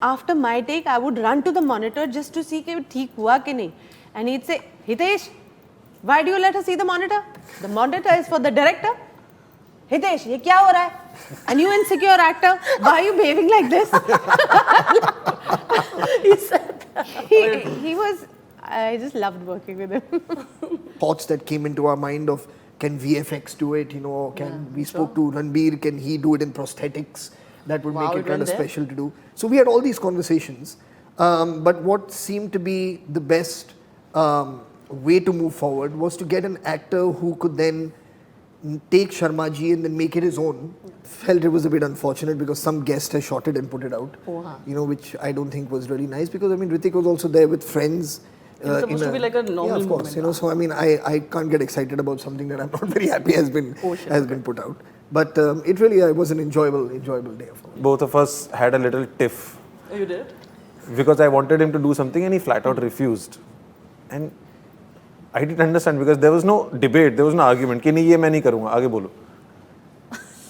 After my take, I would run to the monitor just to see if it hua ki nahi. And he'd say, Hitesh, why do you let her see the monitor? The monitor is for the director. Hitesh, ye kya ho raha hai? And you insecure actor, why are you behaving like this? He said that. He was, I just loved working with him. Thoughts that came into our mind of, can VFX do it, we spoke to Ranbir, can he do it in prosthetics? That would make it kind of special to do. So we had all these conversations. But what seemed to be the best way to move forward was to get an actor who could then take Sharmaji and then make it his own. Felt it was a bit unfortunate because some guest has shot it and put it out, which I don't think was really nice, because Hrithik was also there with friends. It's supposed to be like a normal of course, so I can't get excited about something that I'm not very happy has been put out. But it really was an enjoyable day, of course. Both of us had a little tiff. Oh, you did? Because I wanted him to do something and he flat out refused. And I didn't understand, because there was no debate, there was no argument. कि नहीं ये मैं नहीं करूँगा, आगे बोलो.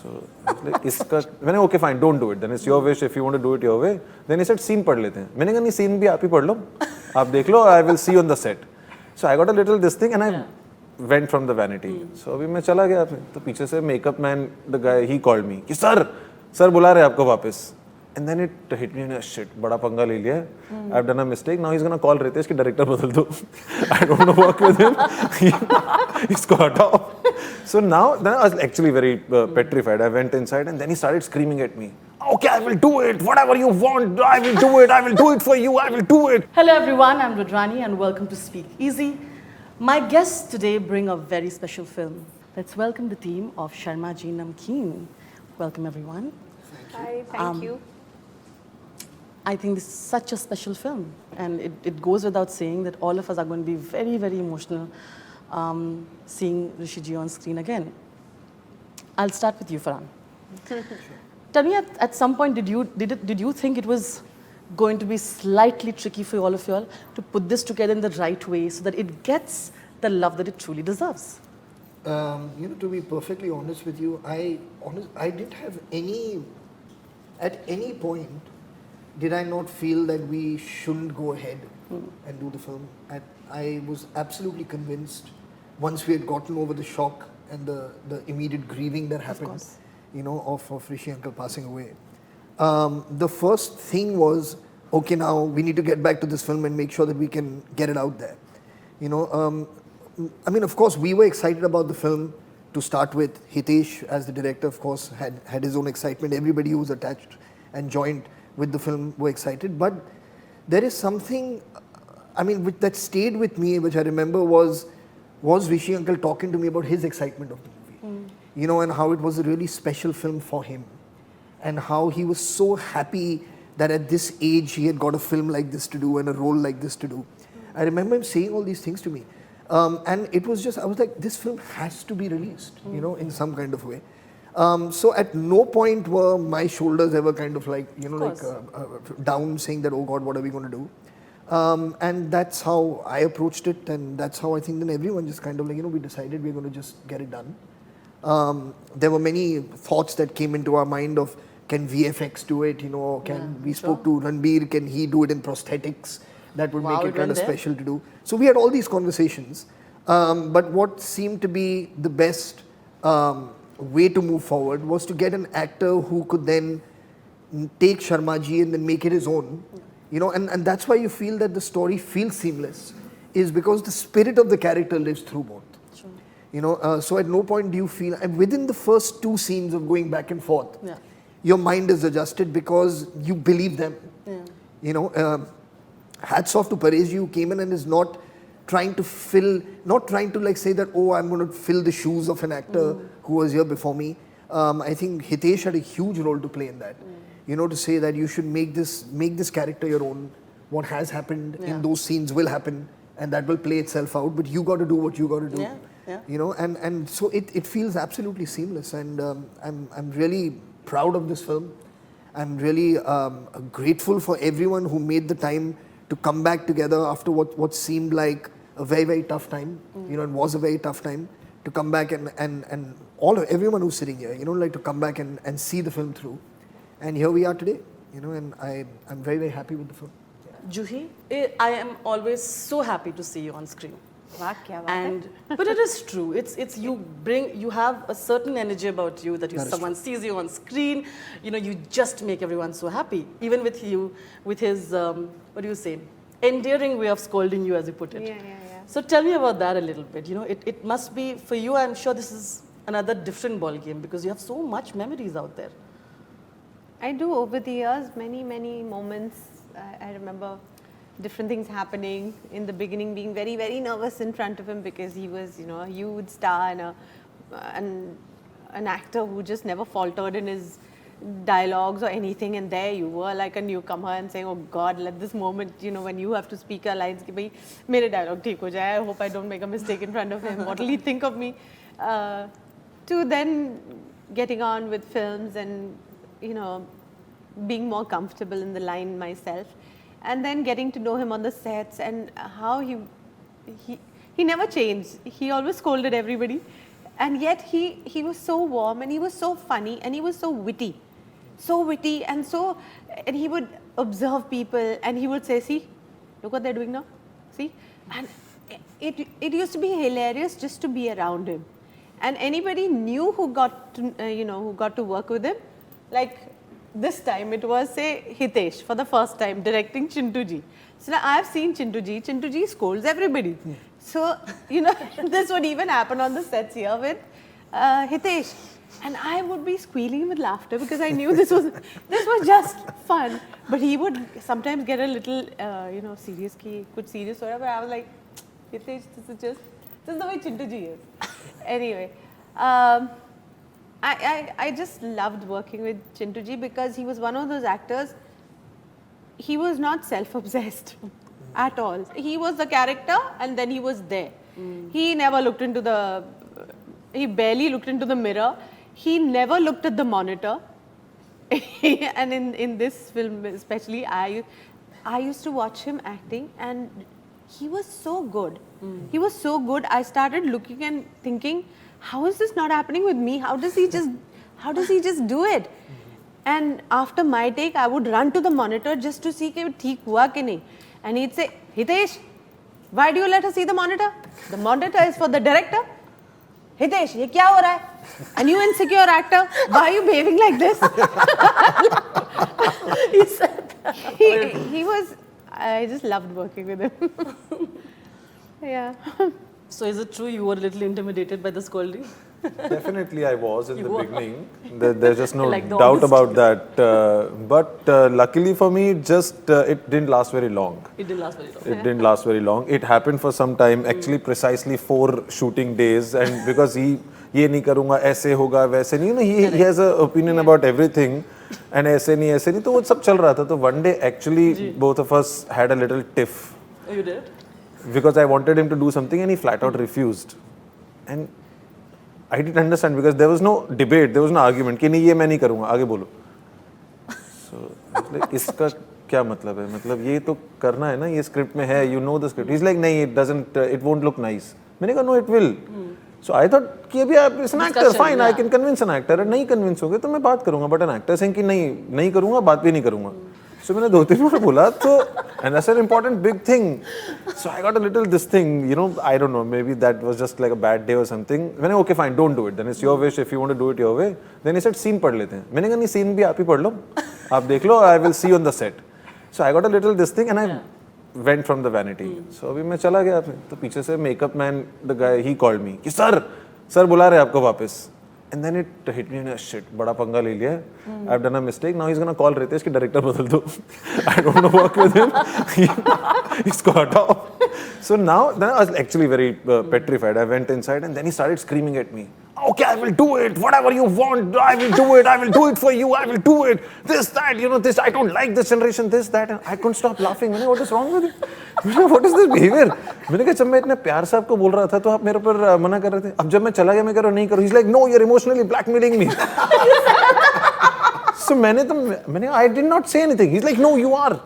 So I was like, इसका, okay fine, don't do it. Then it's your wish. If you want to do it your way, then he said scene पढ़ लेते हैं. मैंने कहा नहीं, scene भी आप ही पढ़ लो, आप देख लो. I will see you on the set. So I got a little this thing and I went from the vanity. So अभी मैं चला गया, तो पीछे से makeup man, the guy, he called me कि sir बुला रहे आपको वापस. And then it hit me and shit, बड़ा पंगा ले लिया. I've done a mistake. Now he's gonna call Ritesh कि director बदल दो. I don't want to work with him. इसको हटाओ. So now, then I was actually very petrified. I went inside and then he started screaming at me. Okay, I will do it. Whatever you want, I will do it. I will do it for you. I will do it. Hello everyone, I'm Rudrani and welcome to Speak Easy. My guests today bring a very special film. Let's welcome the team of Sharmaji Namkeen. Welcome everyone. Hi, thank you. I think this is such a special film, and it goes without saying that all of us are going to be very, very emotional seeing Rishi ji on screen again. I'll start with you, Farhan. Tell me, at some point, did you think it was going to be slightly tricky for all of you all to put this together in the right way so that it gets the love that it truly deserves? To be perfectly honest with you, I didn't have at any point, did I not feel that we shouldn't go ahead and do the film. I was absolutely convinced, once we had gotten over the shock and the immediate grieving that happened, of Rishi uncle passing away. The first thing was, okay, now we need to get back to this film and make sure that we can get it out there. Of course, we were excited about the film to start with. Hitesh, as the director, of course, had his own excitement. Everybody who was attached and joined with the film were excited. But there is something, that stayed with me, which I remember was Rishi uncle talking to me about his excitement of the movie. And how it was a really special film for him. And how he was so happy that at this age he had got a film like this to do and a role like this to do. I remember him saying all these things to me. And it was just, I was like, this film has to be released, in some kind of way. So at no point were my shoulders ever kind of like, down, saying that, oh God, what are we going to do? And that's how I approached it, and that's how I think then everyone just kind of like, we decided we're going to just get it done. There were many thoughts that came into our mind of, can VFX do it, we spoke to Ranbir, can he do it in prosthetics? That would make it kind of special to do. So we had all these conversations. But what seemed to be the best way to move forward was to get an actor who could then take Sharmaji and then make it his own. And that's why you feel that the story feels seamless, is because the spirit of the character lives through both. Sure. So at no point do you feel, and within the first two scenes of going back and forth, your mind is adjusted because you believe them. Yeah. Hats off to Paresh, who came in and is not trying to say that, oh, I'm going to fill the shoes of an actor who was here before me. I think Hitesh had a huge role to play in that. To say that you should make this character your own. What has happened in those scenes will happen, and that will play itself out, but you got to do what you got to do. Yeah. And so it feels absolutely seamless, and I'm really proud of this film. I'm really grateful for everyone who made the time to come back together after what seemed like a very, very tough time. It was a very tough time to come back and everyone who's sitting here, to come back and see the film through. And here we are today. and I'm very, very happy with the film. Juhi, I am always so happy to see you on screen. वाह क्या बात है. But it is true. It's you have a certain energy about you that someone sees you on screen. You just make everyone so happy. Even with his what do you say, endearing way of scolding you, as you put it. Yeah. So tell me about that a little bit. It must be for you. I'm sure this is another different ball game because you have so much memories out there. I do. Over the years, many moments. I remember different things happening. In the beginning, being very, very nervous in front of him because he was, a huge star and an actor who just never faltered in his dialogues or anything. And there you were like a newcomer and saying, "Oh God, let this moment, when you have to speak our lines, ki bhai, mere dialogue theek ho jaye. I hope I don't make a mistake in front of him. What will he think of me?" To then getting on with films and, being more comfortable in the line myself. And then getting to know him on the sets and how he never changed. He always scolded everybody. And yet he was so warm and he was so funny and he was so witty. So witty and he would observe people and he would say, "See, look what they're doing now. See?" And it used to be hilarious just to be around him. And anybody new who got to work with him, like this time it was, say, Hitesh for the first time directing Chintu Ji. So now I've seen Chintu Ji. Chintu Ji scolds everybody. Yeah. So, this would even happen on the sets here with Hitesh. And I would be squealing with laughter because I knew this was just fun. But he would sometimes get a little, serious, kuch serious or whatever. I was like, Hitesh, this is the way Chintu Ji is. Anyway. I just loved working with Chintu Ji because he was one of those actors. He was not self-obsessed at all. He was the character and then he was there. He never looked he barely looked into the mirror. He never looked at the monitor. And in this film especially, I used to watch him acting and he was so good. He was so good. I started looking and thinking, how is this not happening with me? How does he just do it? And after my take, I would run to the monitor just to see if it hua ki nahi. And he'd say, "Hitesh, why do you let her see the monitor? The monitor is for the director. Hitesh, ye kya ho raha hai? And you insecure actor, why are you behaving like this?" He said that. He was, I just loved working with him. Yeah. So is it true you were a little intimidated by the scolding? Definitely I was in the beginning. There's just no like doubt about that. But luckily for me, it didn't last very long. It didn't last very long. It didn't last very long. It happened for some time, actually precisely 4 shooting days. And because ye nahi karunga, aise hoga, waise nahi. He has an opinion about everything. And aise nahi, to wo sab chal raha tha. So one day, actually, both of us had a little tiff. Oh, you did? Because I wanted him to do something and he flat out refused. And I didn't understand because there was no debate, there was no argument कि नहीं ये मैं नहीं करूँगा, आगे बोलो. So like इसका क्या मतलब है? मतलब ये तो करना है ना, ये script में है, you know the script. He's like नहीं, it won't look nice. मैंने कहा no, it will. So I thought कि अभी आप it's an actor, fine, I can convince an actor. नहीं convince होगे तो मैं बात करूँगा, but an actor saying कि नहीं करूँगा, बात भी नहीं करूँगा. So मैंने 2-3 बार बोला तो, and that's an important big thing. So I got a little this thing, I don't know, maybe that was just like a bad day or something. मैंने okay fine, don't do it. Then it's your wish if you want to do it your way. Then he said scene पढ़ लेते हैं. मैंने कहा नहीं scene भी आप ही पढ़ लो, आप देख लो, I will see you on the set. So I got a little this thing and I went from the vanity. So अभी मैं चला गया तो पीछे से makeup man, the guy, he called me कि sir बुला रहे आपको वापस. And then it hit me in shit, बड़ा पंगा ले लिया. I've done a mistake. Now he's gonna call Ritesh कि director बदल दो. I don't want to work with him. इसको हटाओ. So now, then I was actually very petrified. I went inside and then he started screaming at me. Okay, I will do it. Whatever you want, I will do it. I will do it for you. I will do it. This, that, this. I don't like this generation. This, that. And I couldn't stop laughing. मैंने what is wrong with you? What is this behavior? मैंने कहा जब मैं इतने प्यार से आपको बोल रहा था तो आप मेरे पर मना कर रहे थे. अब जब मैं चला गया मैं कह रहा हूँ नहीं करो. He's like, no, you're emotionally blackmailing me. So I did not say anything. He's like, no, you are.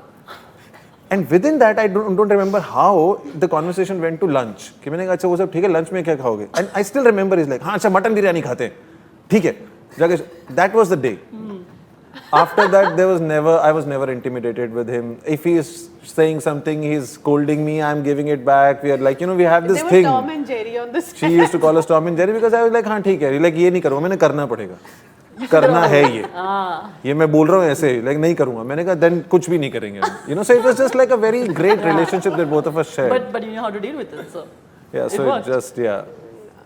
And within that, I don't remember how the conversation went to lunch. कि मैंने कहा अच्छा वो सब ठीक है lunch में क्या खाओगे? And I still remember he's like हाँ अच्छा मटन बिरयानी खाते हैं. ठीक है. That was the day. After that, I was never intimidated with him. If he is saying something, he's scolding me, I'm giving it back. We are like, we have this they thing. were Tom and Jerry on this. She used to call us Tom and Jerry because I was like, हाँ ठीक है, like ये नहीं करूँगा, मैंने करना पड़ेगा, करना है ये मैं बोल रहा हूँ ऐसे, like नहीं करूँगा, मैंने कहा then कुछ भी नहीं करेंगे, so it was just like a very great relationship that both of us shared. But you know how to deal with it, so. Yeah, so it just, yeah.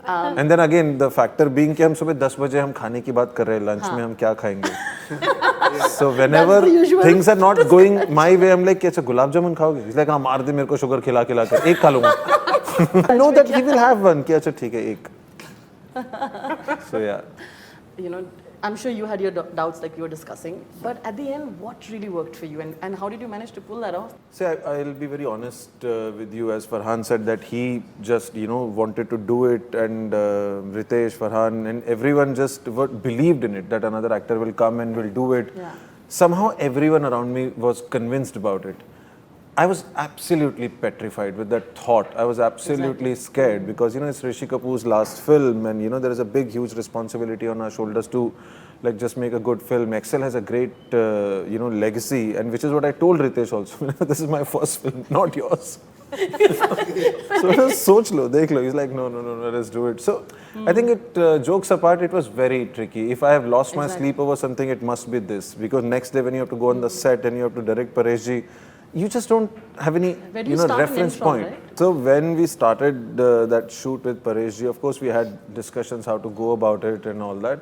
And then again, the factor being कि हम सुबह 10 बजे हम खाने की बात कर रहे हैं, lunch में हम क्या खाएंगे. So whenever things are not going my way, I'm like, अच्छा गुलाब जामुन खाओगे? He's like, हाँ मार दे मेरे को sugar खिला के एक खा लूँगा. I know that he will have one. कि अच्छा ठीक है एक. So yeah. I'm sure you had your doubts like you were discussing, but at the end, what really worked for you, and how did you manage to pull that off? See, I'll be very honest with you. As Farhan said, that he just wanted to do it, and Ritesh, Farhan, and everyone just believed in it that another actor will come and will do it. Yeah. Somehow, everyone around me was convinced about it. I was absolutely petrified with that thought. I was absolutely scared because it's Rishi Kapoor's last film, and there is a big, huge responsibility on our shoulders to just make a good film. Excel has a great legacy, and which is what I told Ritesh also. This is my first film, not yours. So soch lo, dekh lo. He's like, no, let's do it. So I think jokes apart, it was very tricky. If I have lost my sleep over something, it must be this, because next day when you have to go on the set and you have to direct Pareshji, you just don't have any reference point. Right? So when we started that shoot with Pareshji, of course we had discussions how to go about it and all that.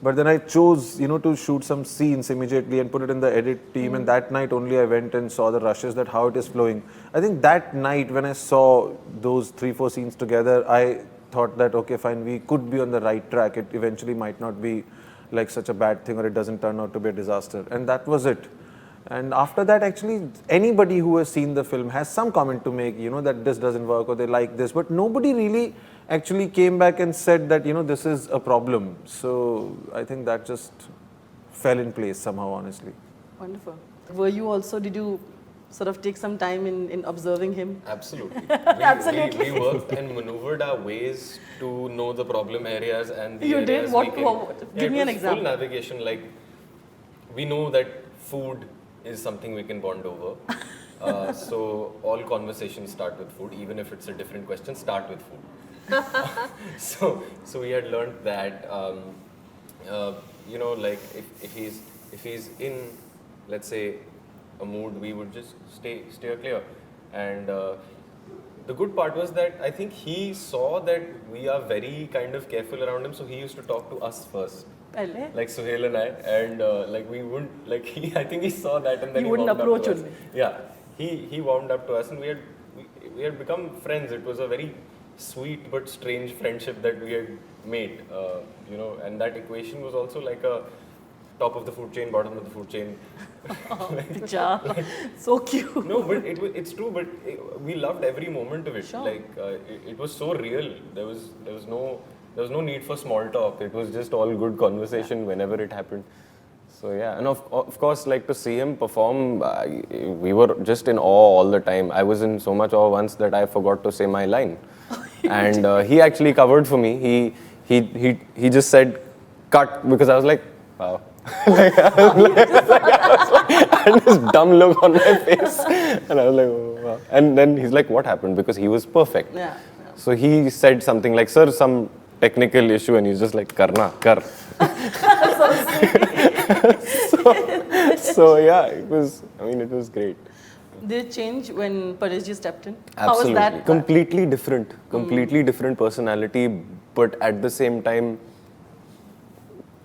But then I chose, to shoot some scenes immediately and put it in the edit team. And that night only I went and saw the rushes, that how it is flowing. I think that night when I saw those 3-4 scenes together, I thought that, okay, fine, we could be on the right track. It eventually might not be like such a bad thing, or it doesn't turn out to be a disaster. And that was it. And after that, actually, anybody who has seen the film has some comment to make, that this doesn't work or they like this. But nobody really actually came back and said that, this is a problem. So I think that just fell in place somehow, honestly. Wonderful. Did you sort of take some time in observing him? Absolutely. Absolutely. We worked and maneuvered our ways to know the problem areas and the You areas did? What? Give me an example. Full navigation, like we know that food is something we can bond over. So all conversations start with food, even if it's a different question, start with food. So we had learned that, like if he's in, let's say, a mood, we would just steer clear. And the good part was that I think he saw that we are very kind of careful around him, so he used to talk to us first. Like Suhail and I, and like we wouldn't, like I think he saw that, and then he wouldn't approach us. only. Yeah, he warmed up to us, and we had become friends. It was a very sweet but strange friendship that we had made, and that equation was also like a top of the food chain, bottom of the food chain. So cute. No, but it's true. But we loved every moment of it. Sure. Like it was so real. There was no need for small talk. It was just all good conversation whenever it happened. So yeah, and of course, like to see him perform, we were just in awe all the time. I was in so much awe once that I forgot to say my line, and he actually covered for me. He just said cut, because I was like, wow. And this dumb look on my face, and I was like, oh, wow. And then he's like, what happened? Because he was perfect. Yeah. So he said something like, sir, some technical issue, and he's just like, karna, kar. So yeah, it was great. Did it change when Pareshji stepped in? Absolutely. How was that? Completely different personality, but at the same time,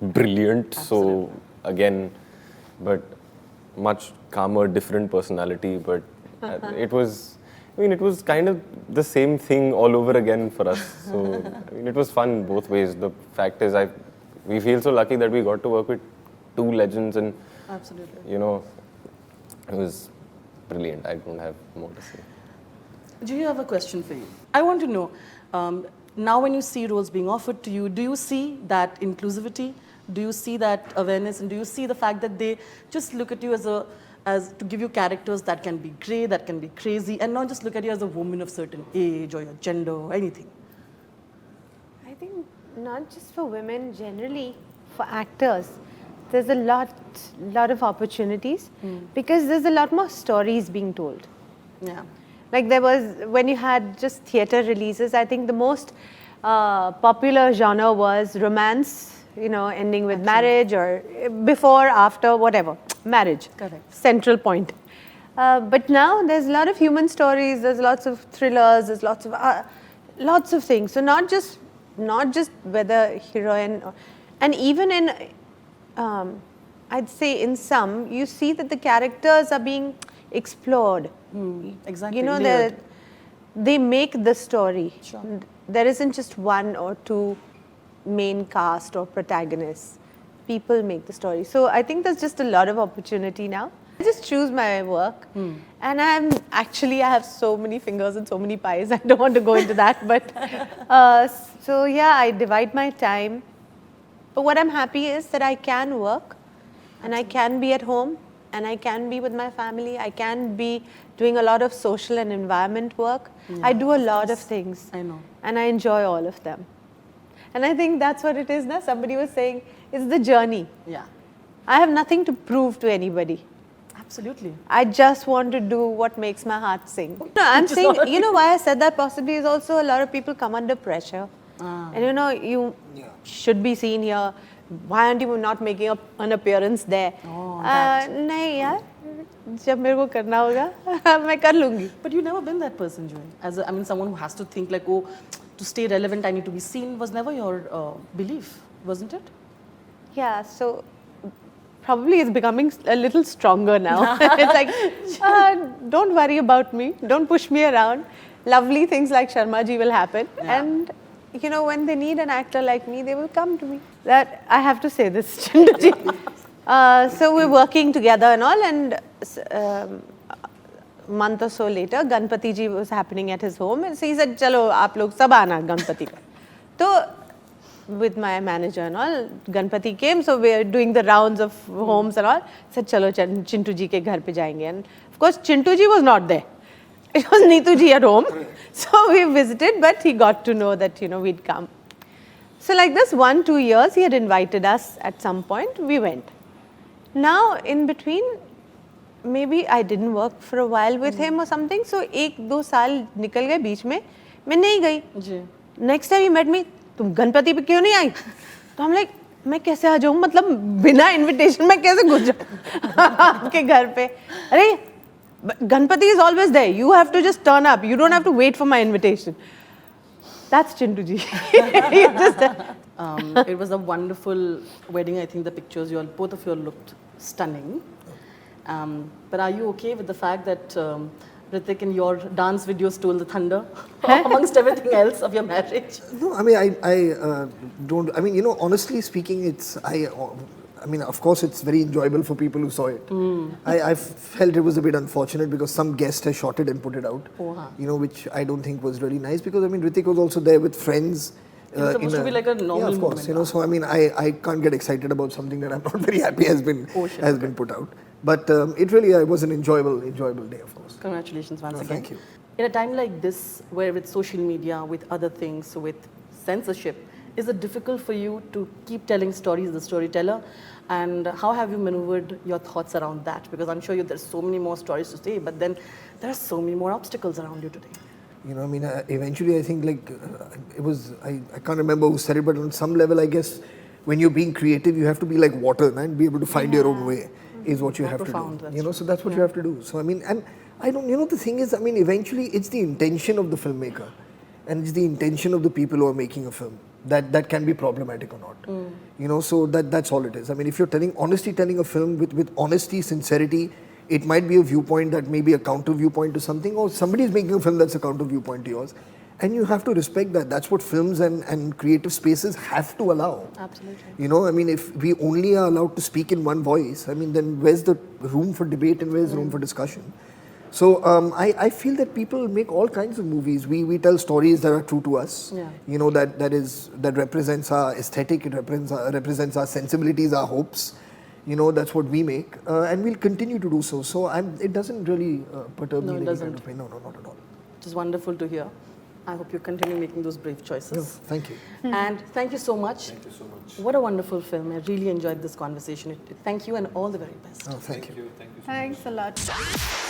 brilliant. Absolutely. So again, but much calmer, different personality. But it was kind of the same thing all over again for us. So it was fun both ways. The fact is, we feel so lucky that we got to work with two legends, and Absolutely. it was brilliant. I don't have more to say. Juhi, I have a question for you. I want to know, now when you see roles being offered to you, do you see that inclusivity? Do you see that awareness? And do you see the fact that they just look at you as to give you characters that can be grey, that can be crazy, and not just look at you as a woman of certain age or your gender or anything? I think not just for women, generally for actors, there's a lot of opportunities because there's a lot more stories being told. Yeah. Like there was, when you had just theatre releases, I think the most popular genre was romance, you know, ending with marriage or before, after, whatever, marriage. Correct. Central point. But now there's a lot of human stories, there's lots of thrillers, there's lots of things. So not just whether heroine, and even in, I'd say in some, you see that the characters are being explored. Exactly. You know, Layered. they make the story. Sure. There isn't just one or two main cast or protagonists. People make the story. So I think there's just a lot of opportunity now. I just choose my work. And I have so many fingers and so many pies. I don't want to go into that. But so yeah, I divide my time. But what I'm happy is that I can work and I can be at home and I can be with my family. I can be doing a lot of social and environment work. I do a lot of things. I know. And I enjoy all of them. And I think that's what it is now. Somebody was saying, it's the journey. Yeah. I have nothing to prove to anybody. Absolutely. I just want to do what makes my heart sing. No, I'm saying, you know why I said that possibly is also a lot of people come under pressure. And you know, you should be seen here. Why aren't you not making an appearance there? नहीं यार, जब मेरे को करना होगा, मैं कर लूँगी. But you've never been that person, Juhi. I mean, someone who has to think like, oh, to stay relevant, I need to be seen, was never your belief, wasn't it? Yeah, so probably it's becoming a little stronger now. It's like, don't worry about me, don't push me around. Lovely things like Sharmaji will happen. And you know, when they need an actor like me, they will come to me. That I have to say this, Chintuji. So we're working together and all, and a month or so later, Ganpati ji was happening at his home, and so he said, "Chalo, aap log sab aana Ganpati ka." So with my manager and all, Ganpati came, so we're doing the rounds of homes and all. Said, "Chalo, Chintu ji ke ghar pe jayenge." And of course, Chintu ji was not there. It was Neetu ji at home. So we visited, but he got to know that, you know, we'd come. So like this 1-2 years, he had invited us at some point, we went. Now, in between, maybe I didn't work for a while with him or something, so 1-2 साल निकल गए बीच में, मैं नहीं गई. Next time he met me, तुम गणपति पे क्यों नहीं आई? तो हम like, मैं कैसे आ जाऊँ? मतलब बिना invitation मैं कैसे घुस जाऊँ आपके घर पे? अरे, Ganpati is always there. You have to just turn up. You don't have to wait for my invitation. That's Chintu ji. It was a wonderful wedding. I think the pictures, both of you all looked stunning. But are you okay with the fact that Hrithik, in your dance video, stole the thunder amongst everything else of your marriage? No, I mean, I don't. I mean, you know, honestly speaking, I mean, of course, it's very enjoyable for people who saw it. I felt it was a bit unfortunate because some guest has shot it and put it out, you know, which I don't think was really nice because, I mean, Hrithik was also there with friends. It's supposed to be like a normal yeah, of course, moment. You know, so I mean, I can't get excited about something that I'm not very happy has been put out. But it really was an enjoyable day, of course. Congratulations once again. Thank you. In a time like this, where with social media, with other things, with censorship, is it difficult for you to keep telling stories as a storyteller? And how have you maneuvered your thoughts around that? Because I'm sure there's so many more stories to say, but then there are so many more obstacles around you today. You know, I mean, eventually I think like it was, I can't remember who said it, but on some level, I guess, when you're being creative, you have to be like water, and be able to find your own way is what you have to do. You know, so that's what you have to do. So, I mean, and I don't, you know, the thing is, I mean, eventually it's the intention of the filmmaker and it's the intention of the people who are making a film that can be problematic or not. You know, so that's all it is. I mean, if you're honestly telling a film with honesty, sincerity, it might be a viewpoint that may be a counter viewpoint to something, or somebody is making a film that's a counter viewpoint to yours. And you have to respect that. That's what films and creative spaces have to allow. Absolutely. You know, I mean, if we only are allowed to speak in one voice, I mean, then where's the room for debate and where's room for discussion? So I feel that people make all kinds of movies. We tell stories that are true to us. You know, that represents our aesthetic, it represents our sensibilities, our hopes. You know, that's what we make, and we'll continue to do so. So it doesn't really perturb me. No, it doesn't. No, not at all. Which is wonderful to hear. I hope you continue making those brave choices. No, thank you. And thank you so much. Thank you so much. What a wonderful film. I really enjoyed this conversation. Thank you and all the very best. Oh, thank you. Thank you. Thanks a lot.